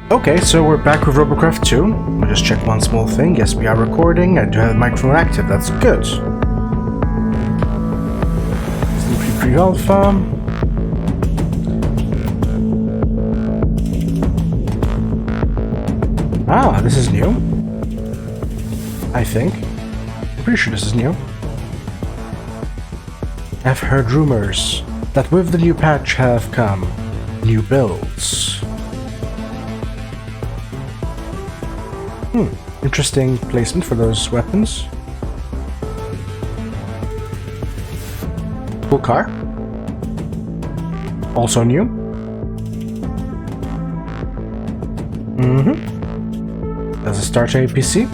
Okay, so we're back with Robocraft 2. I'll just check one small thing. Yes, we are recording. I do have the microphone active. That's good. Sleepy Alpha. Ah, this is new. I think. I'm pretty sure this is new. I've heard rumors that with the new patch have come new builds. Interesting placement for those weapons. Cool car. Also new. There's a Starter APC.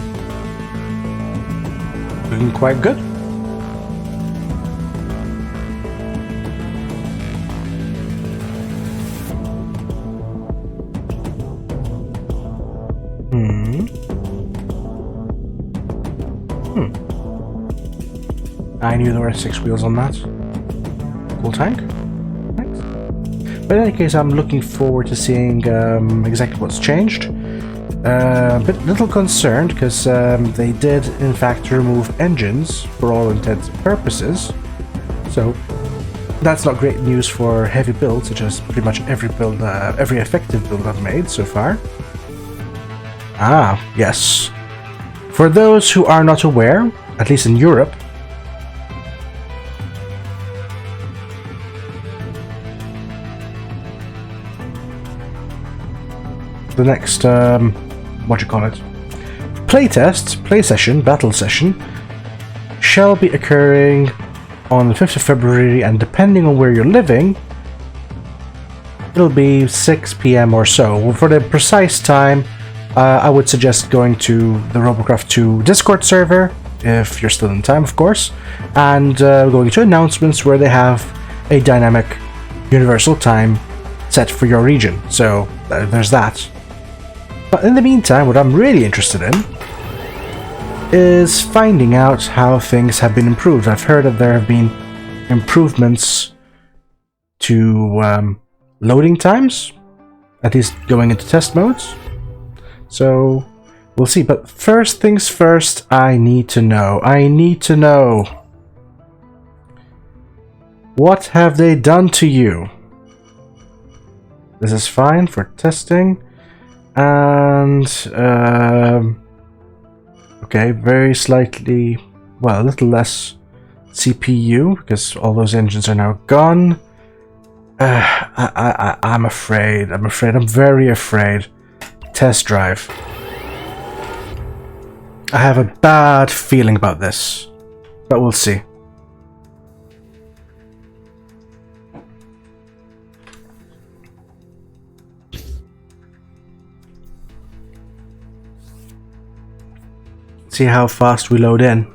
Looking quite good. I knew there were 6 wheels on that. Cool tank. Thanks. But in any case, I'm looking forward to seeing exactly what's changed. But little concerned because they did in fact remove engines for all intents and purposes. So that's not great news for heavy builds, such as pretty much every build, every effective build I've made so far. Ah, yes. For those who are not aware, at least in Europe, the next, battle session, shall be occurring on the 5th of February, and depending on where you're living, it'll be 6 PM or so. For the precise time, I would suggest going to the Robocraft 2 Discord server, if you're still in time, of course, and going to announcements where they have a dynamic universal time set for your region. So there's that. But in the meantime, what I'm really interested in is finding out how things have been improved. I've heard that there have been improvements to loading times, at least going into test modes. So we'll see. But first things first, I need to know. What have they done to you? This is fine for testing. And okay, very slightly, well, a little less CPU because all those engines are now gone. I'm afraid. I'm very afraid. Test drive. I have a bad feeling about this, but we'll see. See how fast we load in.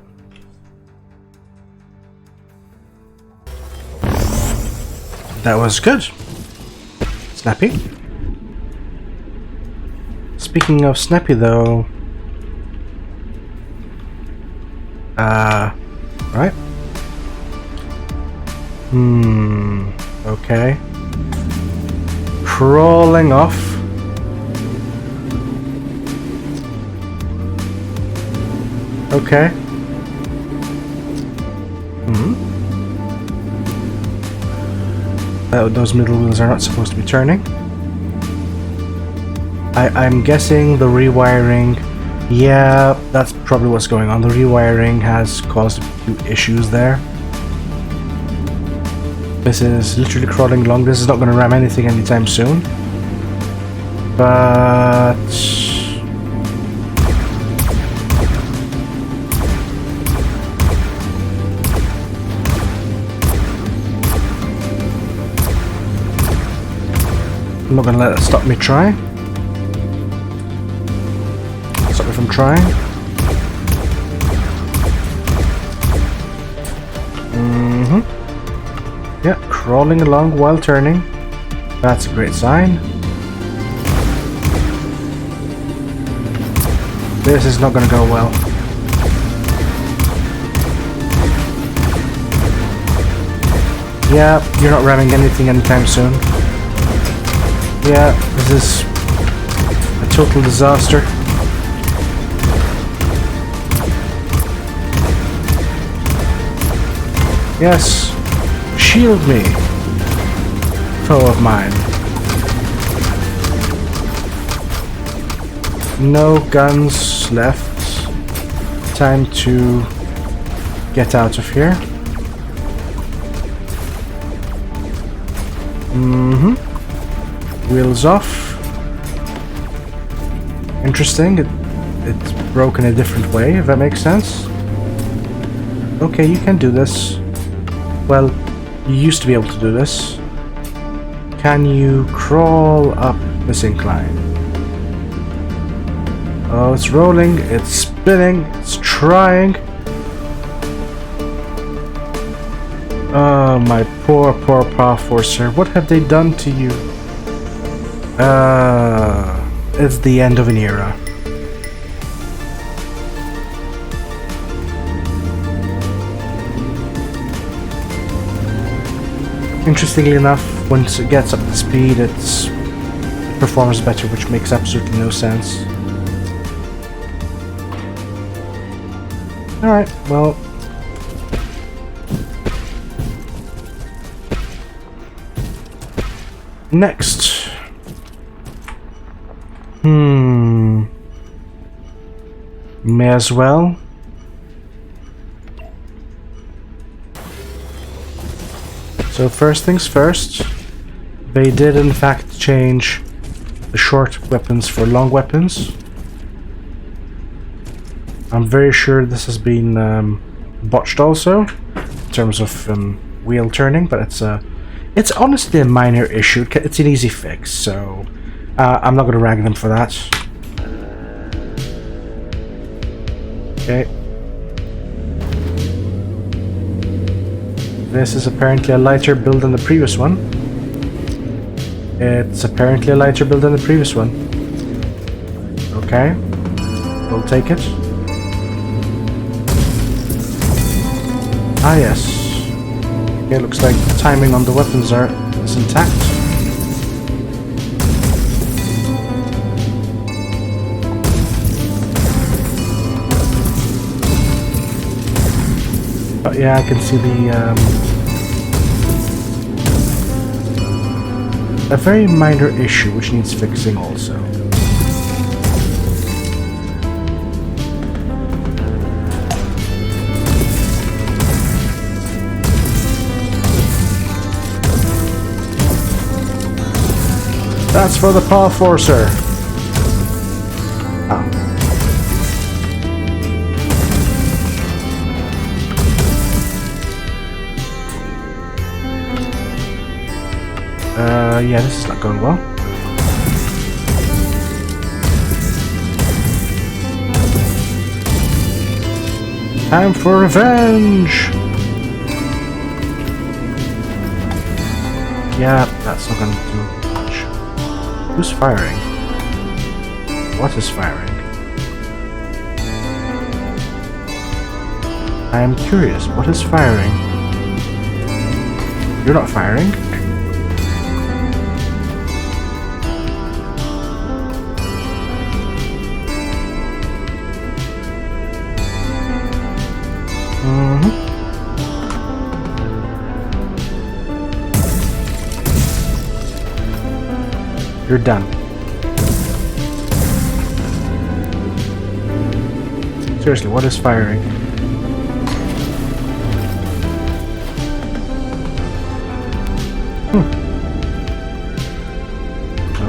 That was good. Snappy. Speaking of snappy though... right. Okay. Crawling off. Okay. Those middle wheels are not supposed to be turning. I'm guessing the rewiring... Yeah, that's probably what's going on. The rewiring has caused a few issues there. This is literally crawling along. This is not going to ram anything anytime soon. But... I'm not gonna let it stop me trying. Stop me from trying. Yeah, crawling along while turning. That's a great sign. This is not gonna go well. Yeah, you're not ramming anything anytime soon. Yeah, this is total disaster. Yes, shield me, foe of mine. No guns left. Time to get out of here. Wheels off. Interesting. It's broken a different way, if that makes sense. Okay, you can do this. Well, you used to be able to do this. Can you crawl up this incline? Oh, it's rolling, it's spinning, it's trying. Oh, my poor PathForcer. What have they done to you? It's the end of an era. Interestingly enough, once it gets up to speed, its performs better, which makes absolutely no sense. Alright, well. Next. May as well. So first things first, they did in fact change the short weapons for long weapons. I'm very sure this has been botched also, in terms of wheel turning, but it's honestly a minor issue. It's an easy fix, so I'm not going to rag them for that. Okay. This is apparently a lighter build than the previous one. It's apparently a lighter build than the previous one. Okay. We'll take it. Ah, yes. Okay, looks like the timing on the weapons is intact. But yeah, I can see a very minor issue which needs fixing also. That's for the PathForcer. Oh. Yeah, this is not going well. Time for revenge! Yeah, that's not gonna do much. Who's firing? What is firing? I am curious, what is firing? You're not firing? You're done. Seriously, what is firing?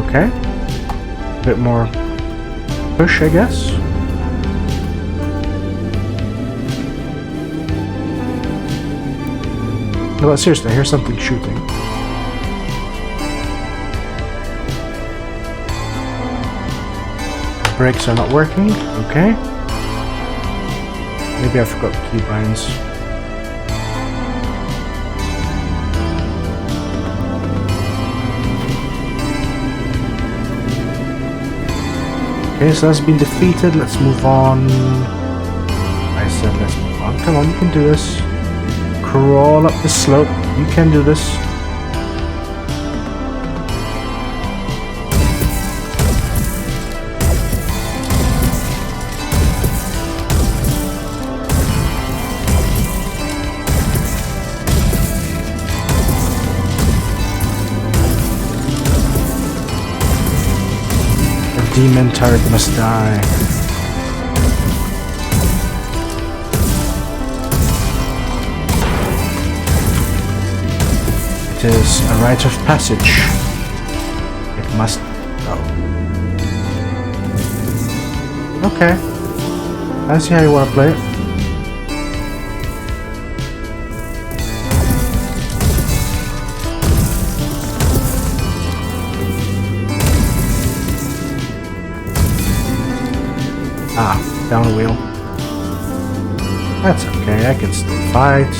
Okay. A bit more push, I guess. No, but seriously, I hear something shooting. Brakes are not working. Okay. Maybe I forgot the keybinds. Okay, so that's been defeated. Let's move on. I said let's move on. Come on, you can do this. Crawl up the slope. You can do this. demon turret must die. It is a rite of passage. It must go. Okay. I see how you want to play it. Ah, down the wheel. That's okay, I can still fight.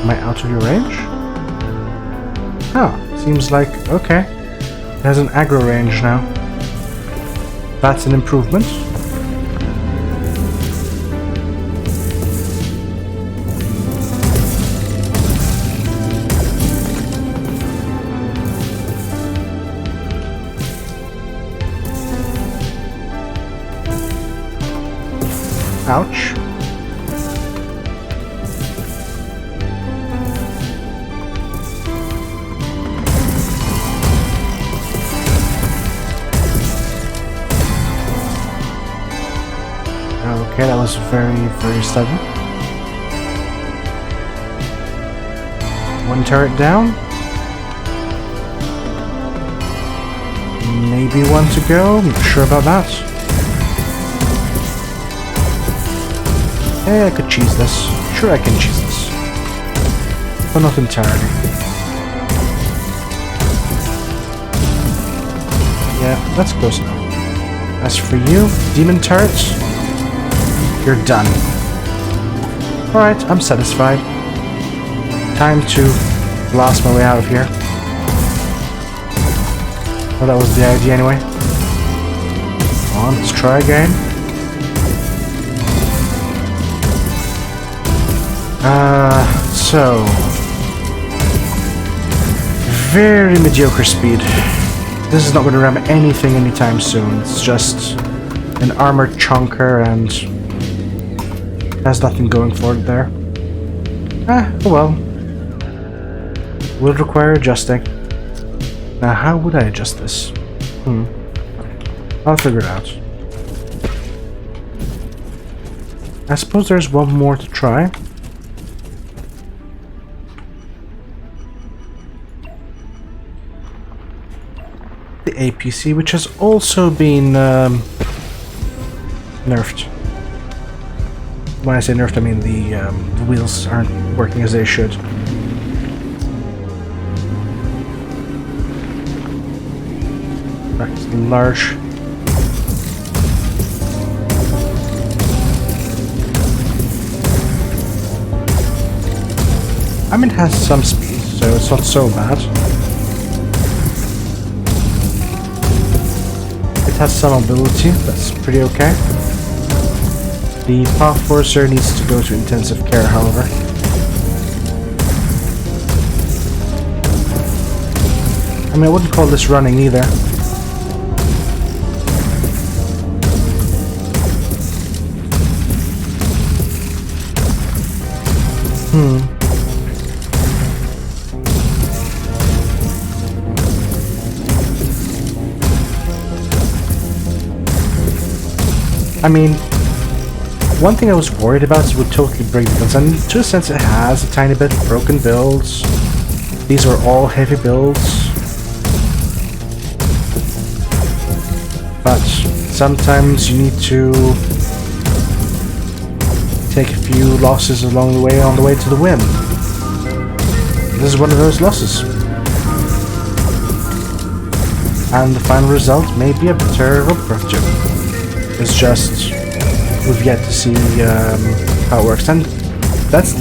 Am I out of your range? Oh, seems like, okay. It has an aggro range now. That's an improvement. Ouch. Okay, that was very, very sudden. One turret down. Maybe one to go. I'm not sure about that. I could cheese this. Sure, I can cheese this. But not entirely. Yeah, that's close enough. As for you, demon turrets, you're done. Alright, I'm satisfied. Time to blast my way out of here. Well, that was the idea anyway. Come on, let's try again. So very mediocre speed. This is not going to ram anything anytime soon. It's just an armored chunker and has nothing going for it there. Oh well. Will require adjusting. Now, how would I adjust this? I'll figure it out. I suppose there's one more to try. The APC, which has also been nerfed. When I say nerfed, I mean the wheels aren't working as they should. That's large. I mean, it has some speed, so it's not so bad. It has some mobility, that's pretty okay. The PathForcer needs to go to intensive care, however. I mean, I wouldn't call this running either. I mean, one thing I was worried about is it would totally break the builds, and to a sense it has a tiny bit. Broken builds. These are all heavy builds. But sometimes you need to take a few losses along the way on the way to the win. This is one of those losses. And the final result may be a better Robocraft job. It's just we've yet to see how it works, and let's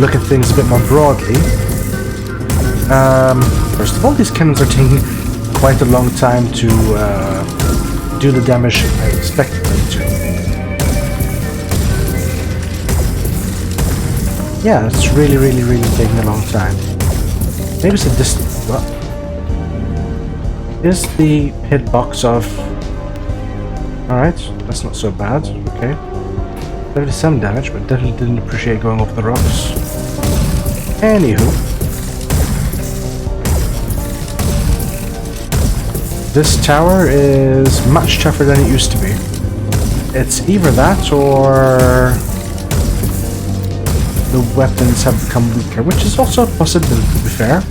look at things a bit more broadly. First of all, these cannons are taking quite a long time to do the damage I expected them to. Yeah, it's really taking a long time. Maybe it's a distance. What is the hitbox of? Alright, that's not so bad, okay. There is some damage, but definitely didn't appreciate going over the rocks. Anywho. This tower is much tougher than it used to be. It's either that or the weapons have become weaker, which is also a possibility, to be fair.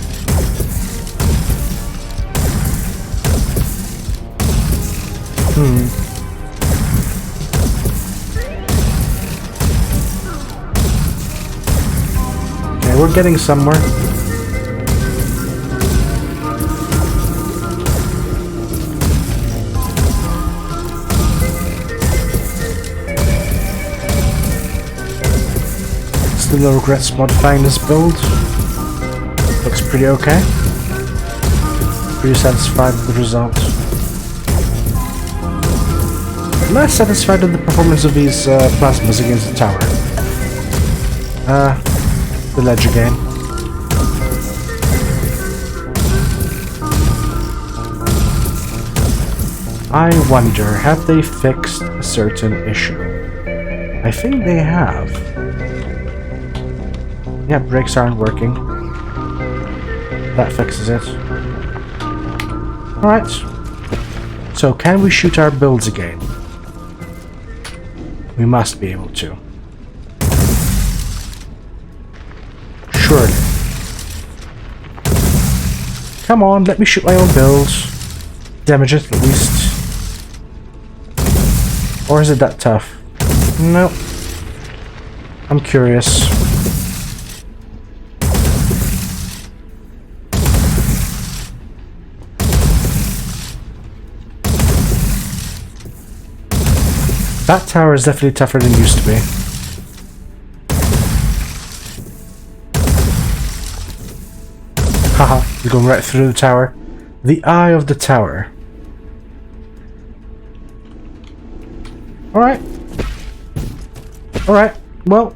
Okay, we're getting somewhere. Still no regrets modifying this build. Looks pretty okay. Pretty satisfied with the result. Less satisfied with the performance of these plasmas against the tower. The ledge again. I wonder, have they fixed a certain issue? I think they have. Yeah, brakes aren't working. That fixes it. Alright. So, can we shoot our builds again? We must be able to. Surely. Come on, let me shoot my own builds. Damage it, at least. Or is it that tough? No. I'm curious. That tower is definitely tougher than it used to be. Haha, we're going right through the tower. The eye of the tower. Alright. Alright, well.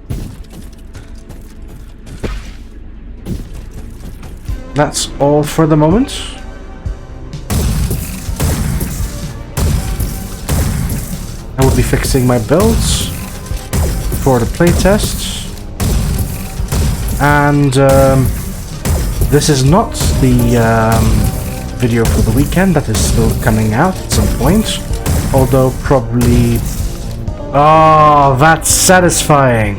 That's all for the moment. I will be fixing my builds for the playtest. And this is not the video for the weekend. That is still coming out at some point. Although probably... Oh, that's satisfying.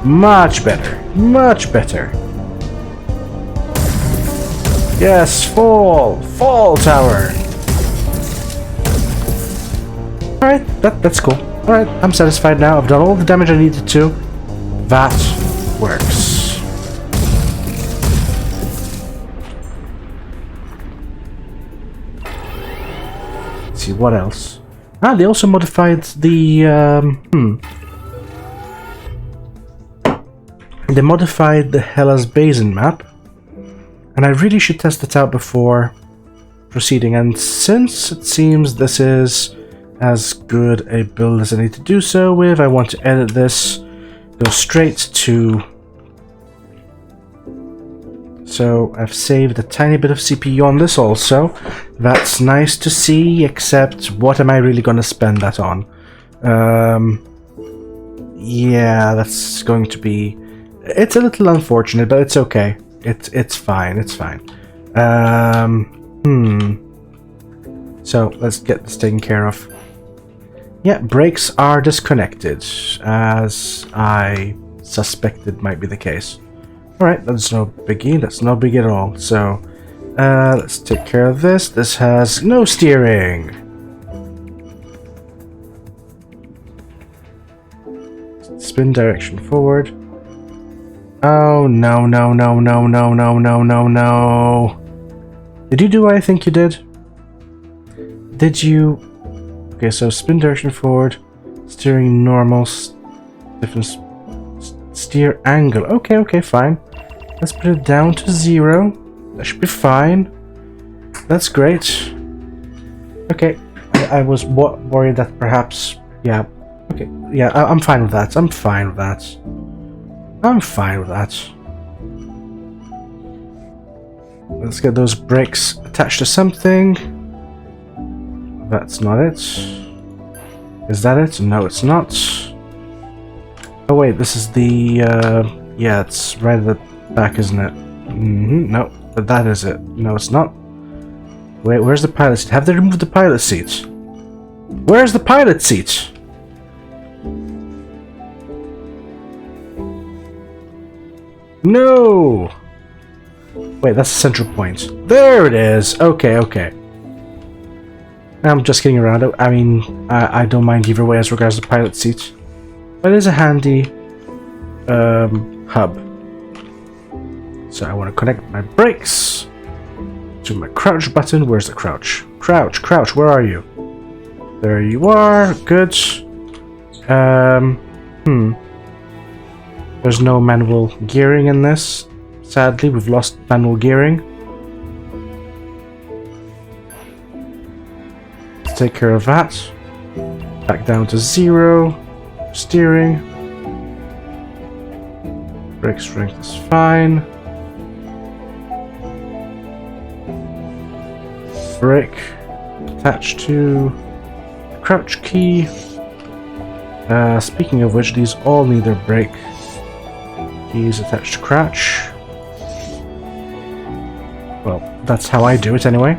Much better. Much better. Yes, fall! Fall tower! Alright, that's cool. Alright, I'm satisfied now. I've done all the damage I needed to. That works. Let's see, what else? Ah, they also modified the... They modified the Hela's Basin map. And I really should test it out before proceeding. And since it seems this is as good a build as I need to do so with, I want to edit this, go straight to... So I've saved a tiny bit of CPU on this also. That's nice to see, except what am I really going to spend that on? Yeah, that's going to be... It's a little unfortunate, but it's okay. It's fine, it's fine. So, let's get this taken care of. Yeah, brakes are disconnected, as I suspected might be the case. Alright, that's no biggie, that's no biggie at all. So, let's take care of this. This has no steering. Spin direction forward. Oh, no, no, no, no, no, no, no, no, no. Did you do what I think you did? Did you... Okay, so spin direction forward, steering normal, different steer angle. Okay, okay, fine. Let's put it down to 0. That should be fine. That's great. Okay, I was worried that perhaps... Yeah, okay, yeah, I'm fine with that. I'm fine with that. I'm fine with that. Let's get those brakes attached to something. That's not it. Is that it? No, it's not. Oh wait, this is the... yeah, it's right at the back, isn't it? No, but that is it. No, it's not. Wait, where's the pilot seat? Have they removed the pilot seat? Where's the pilot seat? No! Wait, that's the central point. There it is! Okay, okay. I'm just kidding around. I mean, I don't mind either way as regards the pilot seat. But it is a handy hub. So I want to connect my brakes to my crouch button. Where's the crouch? Crouch, crouch, where are you? There you are. Good. There's no manual gearing in this. Sadly, we've lost manual gearing. Let's take care of that. Back down to 0. Steering. Brake strength is fine. Brake attached to the crouch key. Speaking of which, these all need their brake keys attached to crouch. Well, that's how I do it anyway.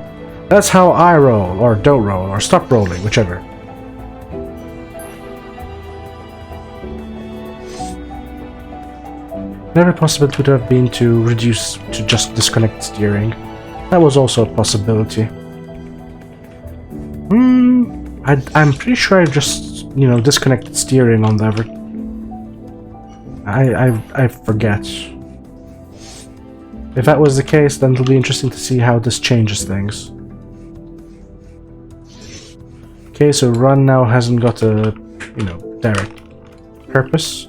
That's how I roll, or don't roll, or stop rolling, whichever. Another possibility would have been to reduce to just disconnect steering. That was also a possibility. I'm pretty sure I just, disconnected steering on the ever. I forget. If that was the case, then it'll be interesting to see how this changes things. Okay, so run now hasn't got a, direct purpose.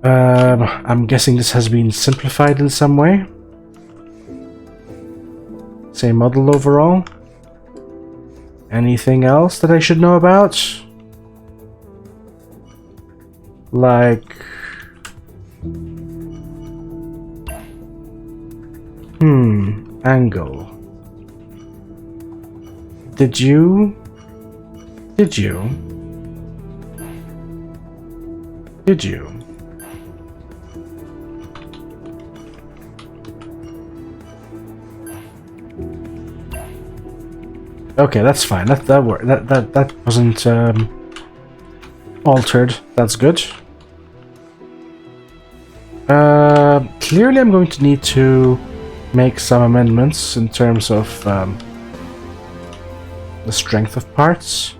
I'm guessing this has been simplified in some way. Same model overall. Anything else that I should know about? Like... angle. Did you? Okay, that's fine. That wasn't altered. That's good. Clearly, I'm going to need to make some amendments in terms of the strength of parts.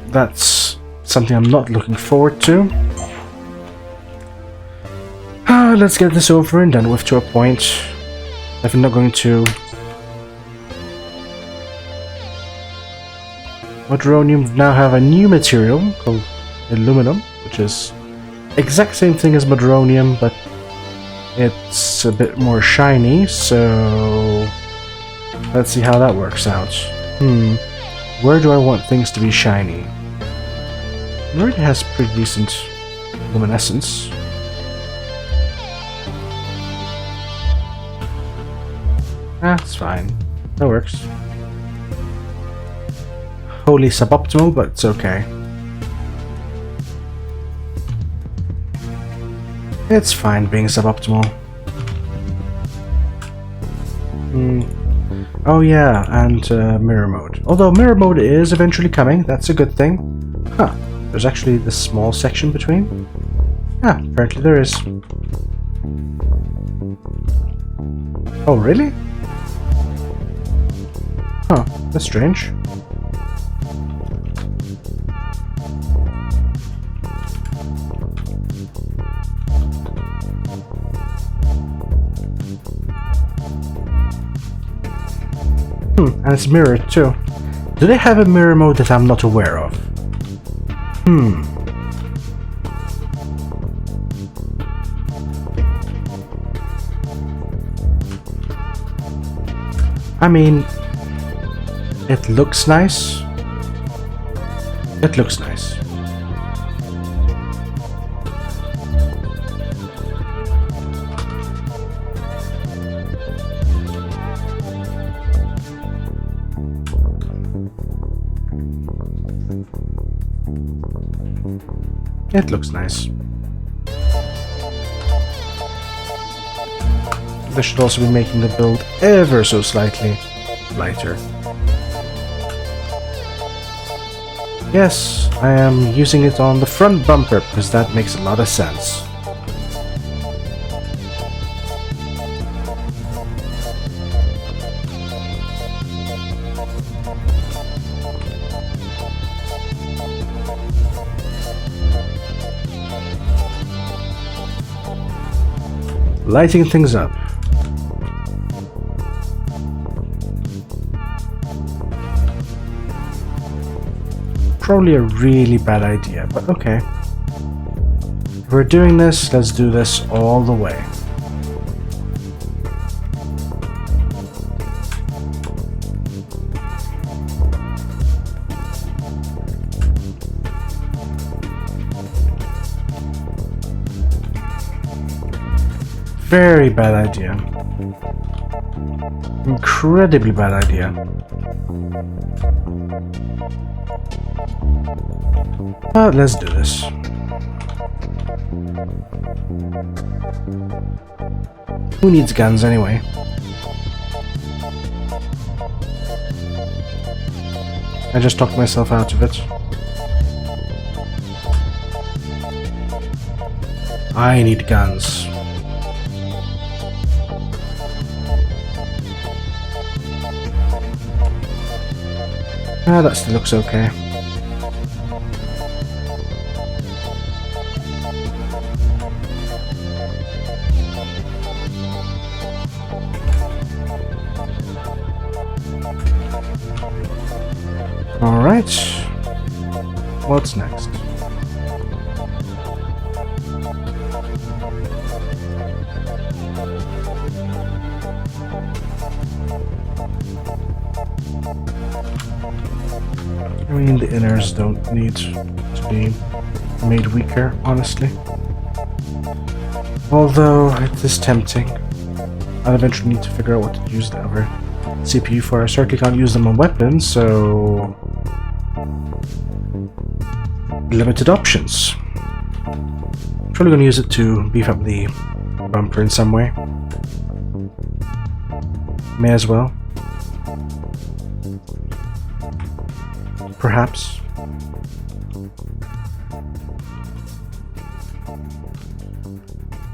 That's something I'm not looking forward to. Let's get this over and done with to a point. If I'm not going to... Madronium now have a new material called aluminum, which is exact same thing as Madronium, but it's a bit more shiny, so let's see how that works out. Where do I want things to be shiny? It already has pretty decent luminescence. That's fine. That works. Wholly suboptimal, but it's okay. It's fine being suboptimal. Oh yeah, and mirror mode. Although mirror mode is eventually coming, that's a good thing. Huh, there's actually this small section between. Ah, apparently there is. Oh, really? Huh, that's strange. And it's mirrored too. Do they have a mirror mode that I'm not aware of? I mean, it looks nice. It looks nice. It looks nice. This should also be making the build ever so slightly lighter. Yes, I am using it on the front bumper because that makes a lot of sense. Lighting things up. Probably a really bad idea, but okay. If we're doing this, let's do this all the way. Very bad idea. Incredibly bad idea. But let's do this. Who needs guns anyway? I just talked myself out of it. I need guns. Ah, that still looks okay. Alright. What's next? I mean, the inners don't need to be made weaker, honestly. Although, it is tempting. I'll eventually need to figure out what to use the other CPU for. I certainly can't use them on weapons, so... limited options. Probably going to use it to beef up the bumper in some way. May as well. Perhaps.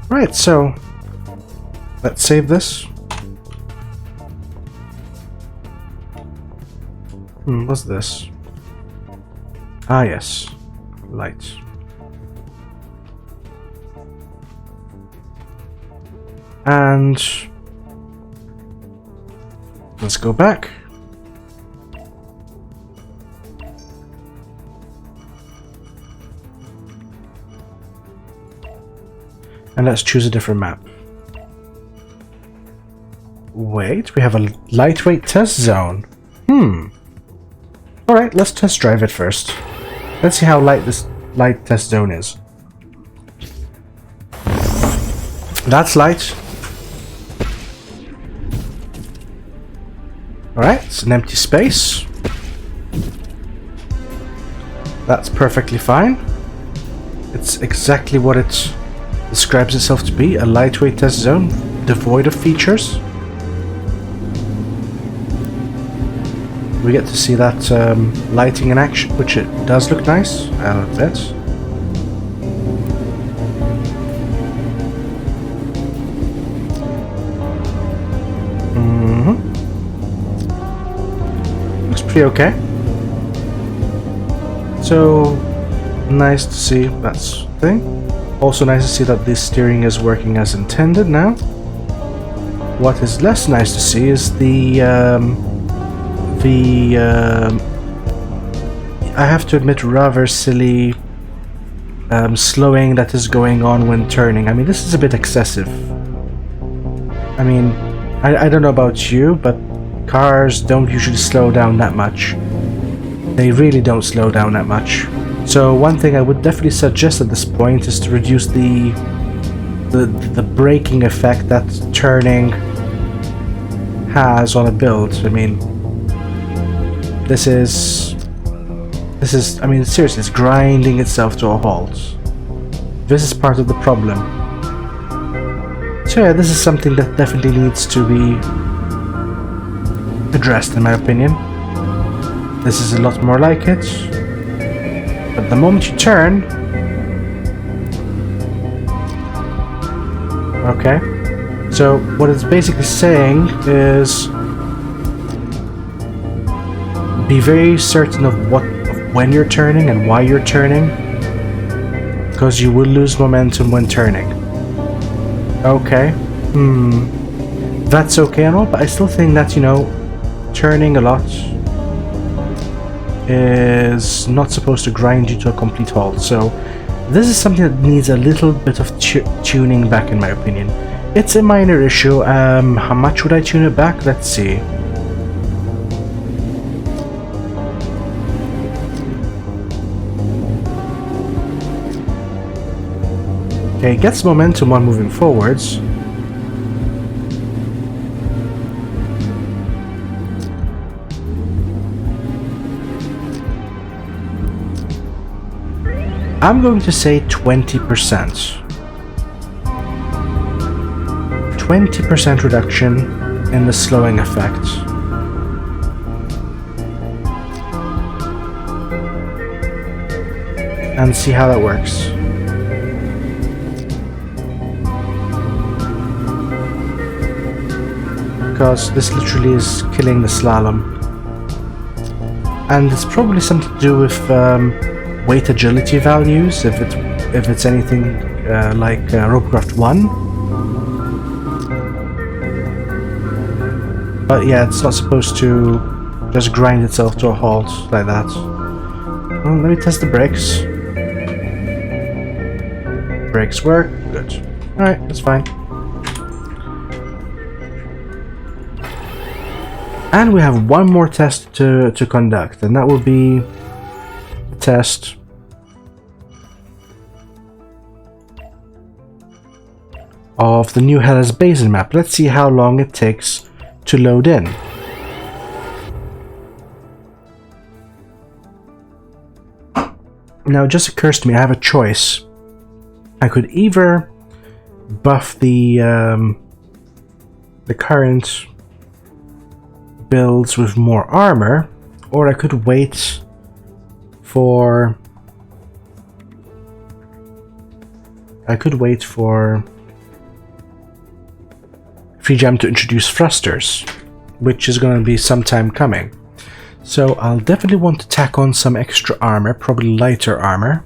Right, so let's save this. What's this? Ah, yes. Lights. And let's go back. And let's choose a different map. Wait, we have a lightweight test zone. Alright, let's test drive it first. Let's see how light this light test zone is. That's light. Alright, it's an empty space. That's perfectly fine. It's exactly what it describes itself to be, a lightweight test zone, devoid of features. We get to see that lighting in action, which it does look nice, I'll admit. Looks pretty okay. So, nice to see that thing. Also nice to see that the steering is working as intended now. What is less nice to see is the I have to admit, rather silly slowing that is going on when turning. I mean, this is a bit excessive. I mean, I don't know about you, but cars don't usually slow down that much. They really don't slow down that much. So one thing I would definitely suggest at this point is to reduce the braking effect that turning has on a build. I mean, this is, I mean, seriously, it's grinding itself to a halt. This is part of the problem. So yeah, this is something that definitely needs to be addressed in my opinion. This is a lot more like it. But the moment you turn... Okay. So what it's basically saying is... be very certain of when you're turning and why you're turning. Because you will lose momentum when turning. Okay. That's okay and all, but I still think that, you know, turning a lot is not supposed to grind you to a complete halt. So this is something that needs a little bit of tuning back in my opinion. It's a minor issue. How much would I tune it back? Let's see. Okay, it gets momentum while moving forwards. I'm going to say 20%. 20% reduction in the slowing effect. And see how that works. Because this literally is killing the slalom. And it's probably something to do with weight agility values, if it's anything like Robocraft 1. But yeah, it's not supposed to just grind itself to a halt like that. Well, let me test the brakes. Brakes work. Good. Alright, that's fine. And we have one more test to conduct, and that will be a test of the new Hela's Basin map. Let's see how long it takes to load in. Now it just occurs to me I have a choice. I could either buff the current builds with more armor, or I could wait for Free Jam to introduce thrusters, which is going to be some time coming. So I'll definitely want to tack on some extra armor, probably lighter armor.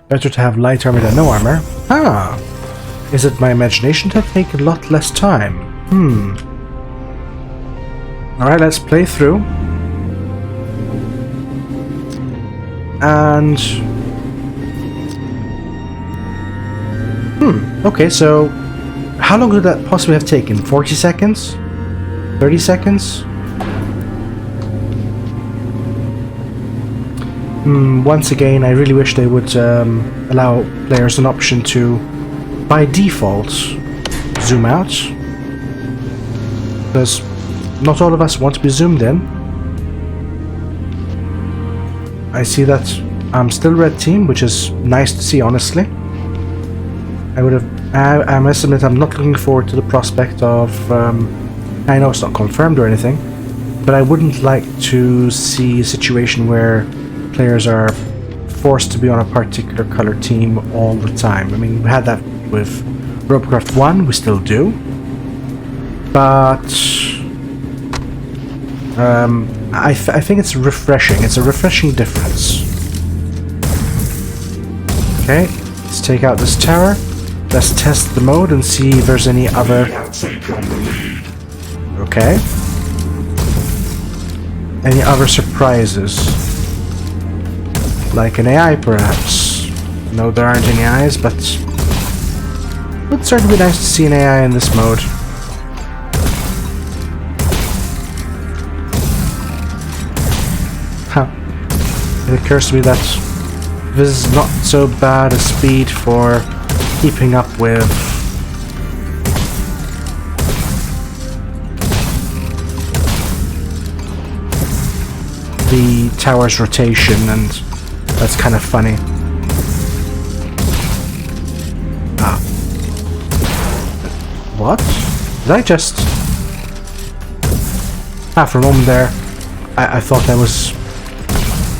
Better to have light armor than no armor. Ah! Is it my imagination to take a lot less time? Alright, let's play through. And... okay, so... how long could that possibly have taken? 40 seconds? 30 seconds? Once again, I really wish they would allow players an option to, by default, zoom out. Because not all of us want to be zoomed in. I see that I'm still red team, which is nice to see, honestly. I must admit I'm not looking forward to the prospect of... I know it's not confirmed or anything, but I wouldn't like to see a situation where players are forced to be on a particular color team all the time. I mean, we had that with Robocraft 1, we still do. But... I think it's refreshing. It's a refreshing difference. Okay, let's take out this tower. Let's test the mode and see if there's any other... Okay. Any other surprises? Like an AI, perhaps? No, there aren't any AIs, but... it would certainly be nice to see an AI in this mode. Huh. It occurs to me that this is not so bad a speed for keeping up with the tower's rotation, and that's kind of funny. What? Did I just... for a moment there, I thought I was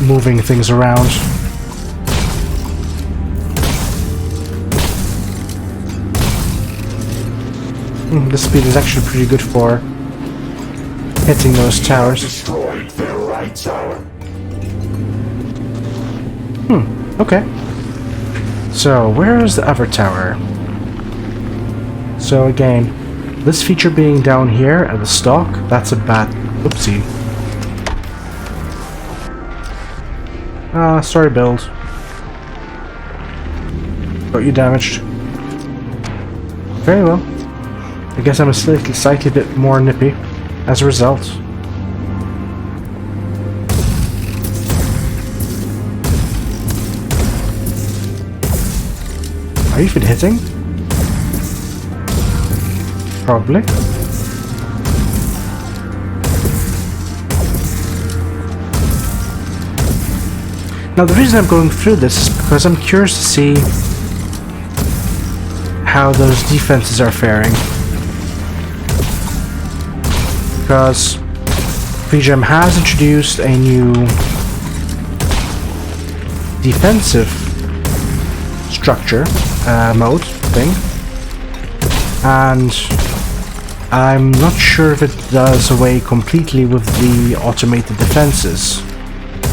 moving things around. This speed is actually pretty good for hitting those towers. Destroyed their right tower. Okay. So, where is the other tower? So again, this feature being down here at the stock, that's a bad... Oopsie. Sorry, build. Got you damaged. Very well. I guess I'm a slightly bit more nippy as a result. Are you even hitting? Probably. Now the reason I'm going through this is because I'm curious to see how those defenses are faring. Because PGM has introduced a new defensive structure mode thing, and I'm not sure if it does away completely with the automated defenses,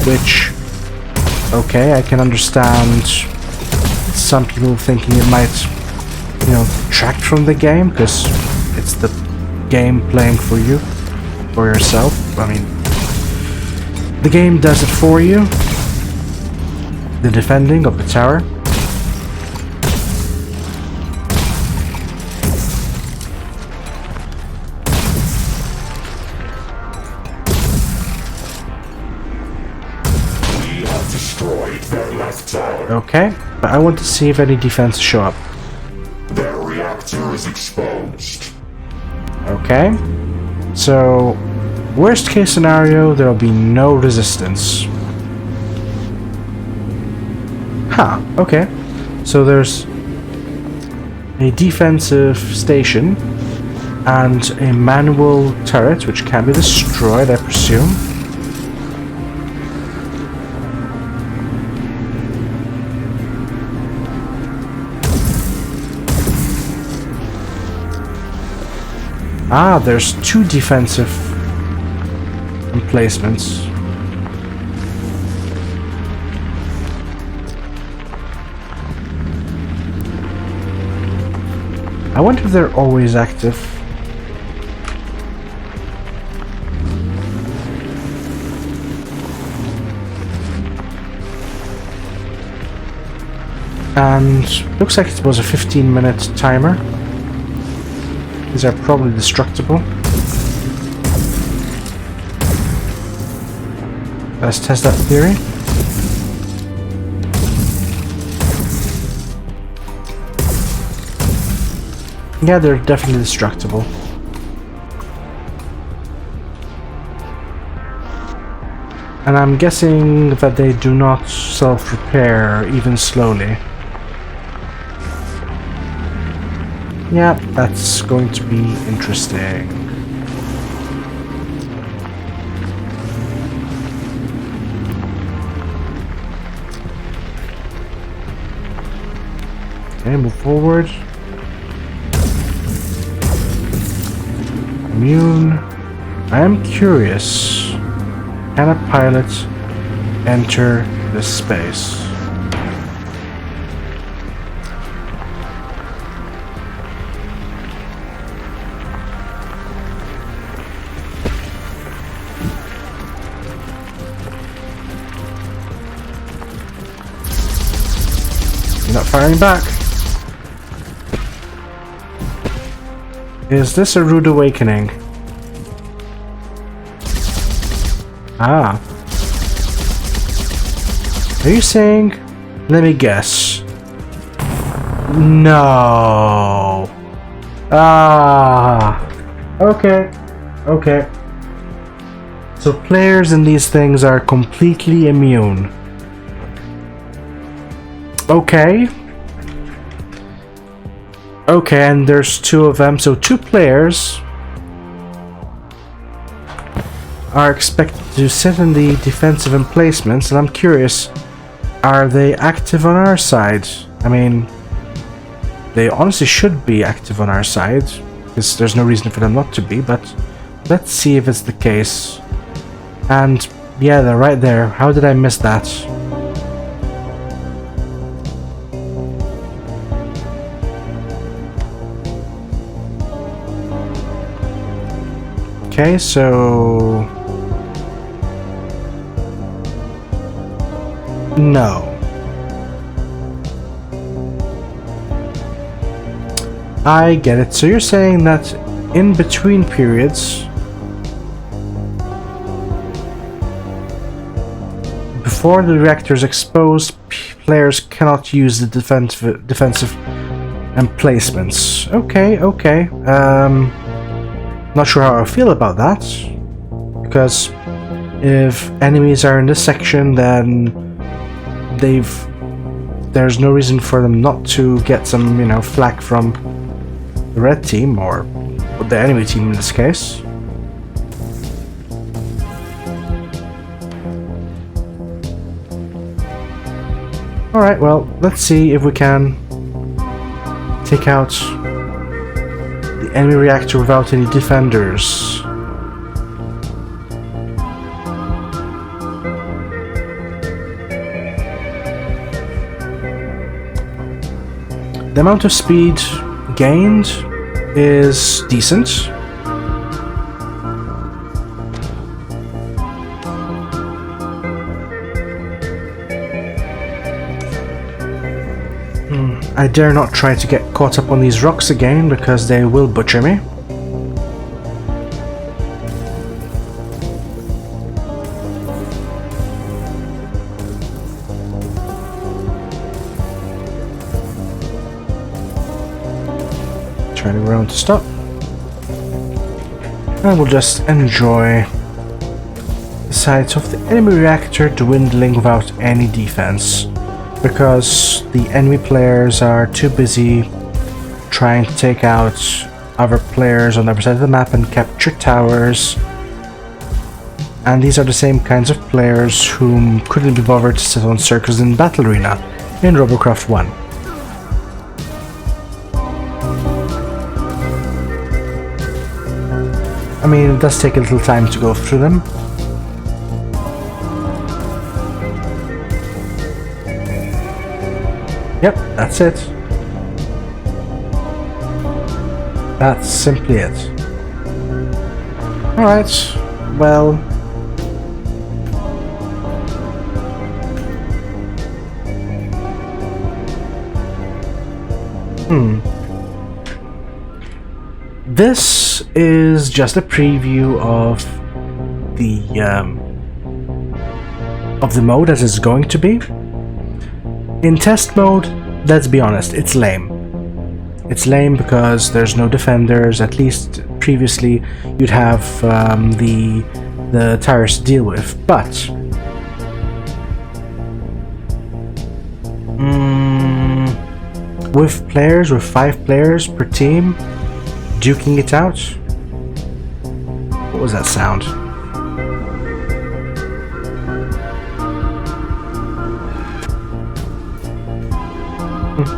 which, okay, I can understand some people thinking it might, you know, detract from the game because it's the game playing for you, for yourself. I mean, the game does it for you, the defending of the tower. Okay, but I want to see if any defenses show up. Their reactor is exposed. Okay, so worst case scenario, there'll be no resistance. Okay, so there's a defensive station and a manual turret which can be destroyed, I presume. There's two defensive emplacements. I wonder if they're always active. And looks like it was a 15-minute timer. These are probably destructible. Let's test that theory. Yeah, they're definitely destructible. And I'm guessing that they do not self-repair even slowly. Yeah, that's going to be interesting. Okay, move forward. Immune. I am curious. Can a pilot enter this space? You're not firing back. Is this a rude awakening? Are you saying? Let me guess. No. Okay. Okay. So players in these things are completely immune. Okay. Okay, and there's two of them, so two players are expected to sit in the defensive emplacements, and I'm curious, are they active on our side? I mean, they honestly should be active on our side, because there's no reason for them not to be, but let's see if it's the case. And yeah, they're right there. How did I miss that? Okay, so no. I get it. So you're saying that in between periods, before the reactor is exposed, players cannot use the defensive emplacements. Okay, okay. Not sure how I feel about that, because if enemies are in this section, then there's no reason for them not to get some, you know, flak from the red team, or the enemy team in this case. Alright, well, let's see if we can take out the enemy reactor without any defenders. The amount of speed gained is decent. I dare not try to get caught up on these rocks again, because they will butcher me. Turning around to stop. And we'll just enjoy the sight of the enemy reactor dwindling without any defense, because the enemy players are too busy trying to take out other players on the other side of the map and capture towers. And these are the same kinds of players whom couldn't be bothered to sit on circles in Battle Arena in Robocraft 1. I mean, it does take a little time to go through them. Yep, that's it. That's simply it. Alright, well... This is just a preview of the mode as it's going to be. In test mode, let's be honest, it's lame. It's lame because there's no defenders. At least previously you'd have the tires to deal with, but with players, with 5 players per team, duking it out. What was that sound?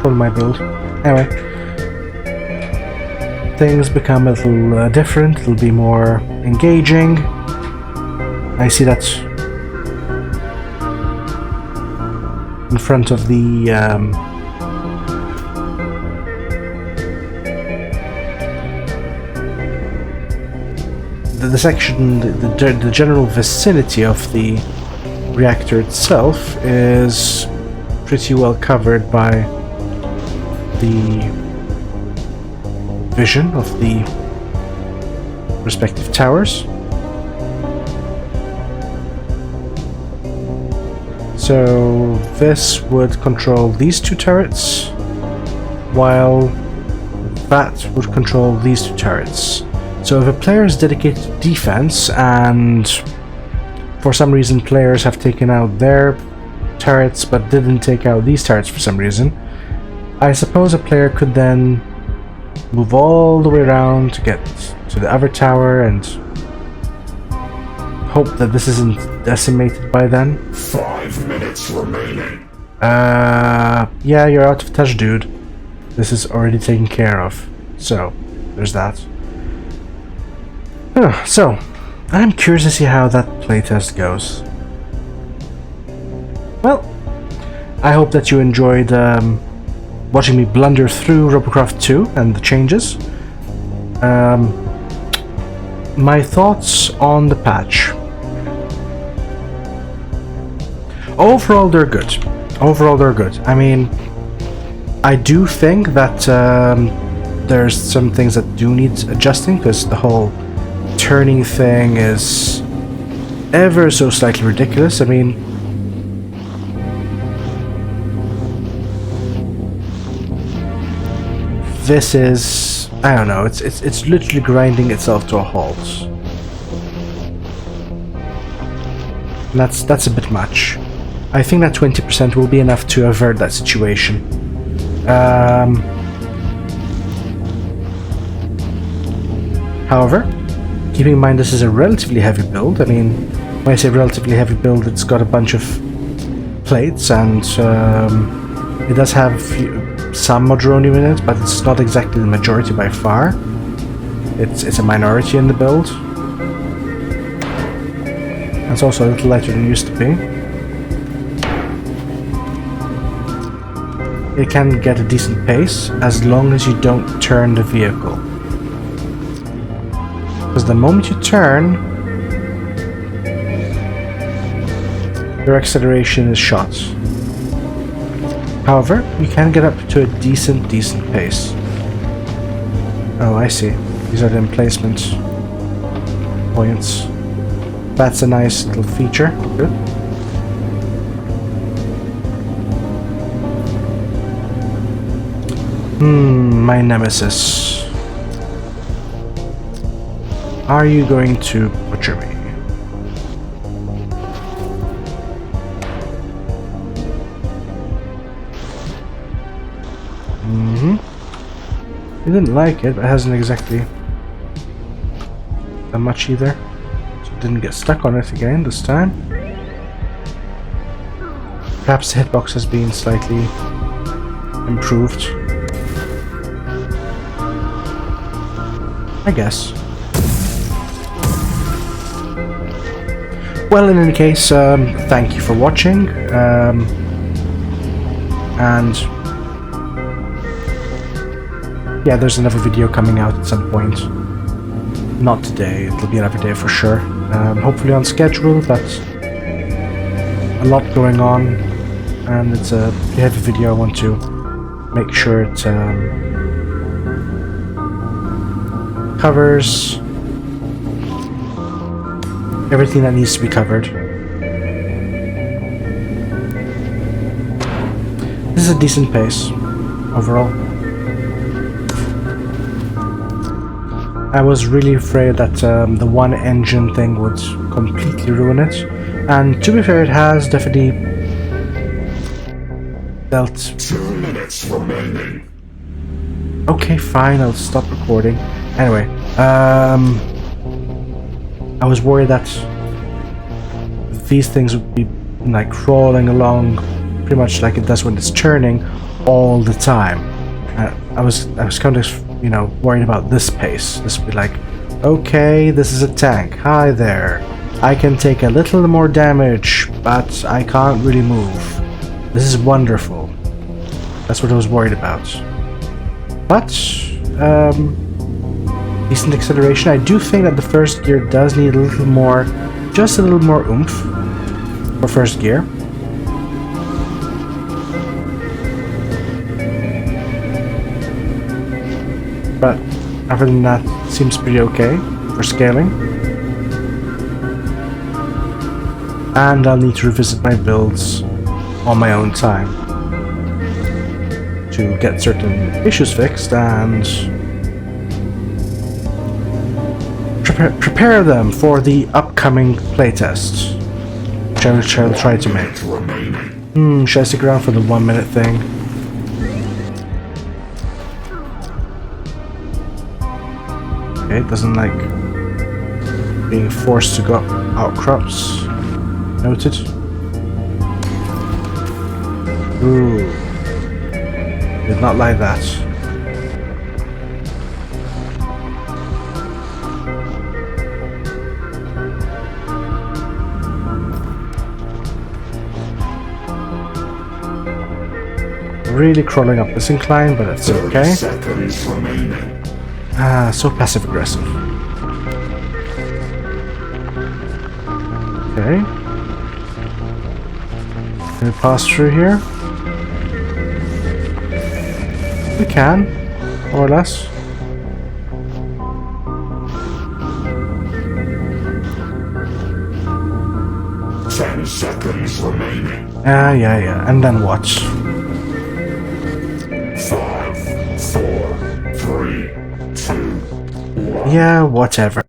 Probably my build. Anyway, things become a little different. It'll be more engaging. I see that in front of the section, the general vicinity of the reactor itself is pretty well covered by the vision of the respective towers. So this would control these 2 turrets, while that would control these 2 turrets. So if a player is dedicated to defense and for some reason players have taken out their turrets but didn't take out these turrets for some reason, I suppose a player could then move all the way around to get to the other tower and hope that this isn't decimated by then. 5 minutes remaining. Yeah, you're out of touch, dude. This is already taken care of. So, there's that. So, I'm curious to see how that playtest goes. Well, I hope that you enjoyed watching me blunder through Robocraft 2 and the changes. My thoughts on the patch. Overall, they're good. Overall, they're good. I mean, I do think that there's some things that do need adjusting, because the whole turning thing is ever so slightly ridiculous. I mean, this is, I don't know, it's literally grinding itself to a halt. And that's a bit much. I think that 20% will be enough to avert that situation. However, keeping in mind this is a relatively heavy build. I mean, when I say relatively heavy build, it's got a bunch of plates and it does have some modronium in it, but it's not exactly the majority by far. It's a minority in the build. It's also a little lighter than it used to be. It can get a decent pace as long as you don't turn the vehicle. Because the moment you turn, your acceleration is shot. However, you can get up to a decent pace. Oh, I see. These are the emplacement points. That's a nice little feature. Good. My nemesis. Are you going to butcher me? He didn't like it, but it hasn't exactly done much either. So it didn't get stuck on it again this time. Perhaps the hitbox has been slightly improved. I guess. Well, in any case, thank you for watching, and yeah, there's another video coming out at some point. Not today, it'll be another day for sure. Hopefully on schedule, but a lot going on, and it's a heavy video. I want to make sure it covers everything that needs to be covered. This is a decent pace overall. I was really afraid that the one engine thing would completely ruin it, and to be fair, it has definitely dealt. 2 minutes remaining. Okay, fine, I'll stop recording. Anyway, I was worried that these things would be like crawling along pretty much like it does when it's turning all the time. I was kind of, you know, worried about this pace. This would be like, okay, this is a tank. Hi there. I can take a little more damage, but I can't really move. This is wonderful. That's what I was worried about. But decent acceleration. I do think that the first gear does need a little more, just a little more oomph for first gear. But other than that, it seems pretty okay for scaling. And I'll need to revisit my builds on my own time to get certain issues fixed and prepare them for the upcoming playtest, which I will try to make. Should I stick around for the 1 minute thing? Okay, it doesn't like being forced to go outcrops. Noted. Ooh. Did not like that. Really crawling up this incline, but it's 30 okay. seconds remaining. Ah, so passive aggressive. Okay. Can we pass through here? We can, more or less. Ten seconds remaining. Yeah. And then watch. 5, 4, 3, 2, 1. Yeah, whatever.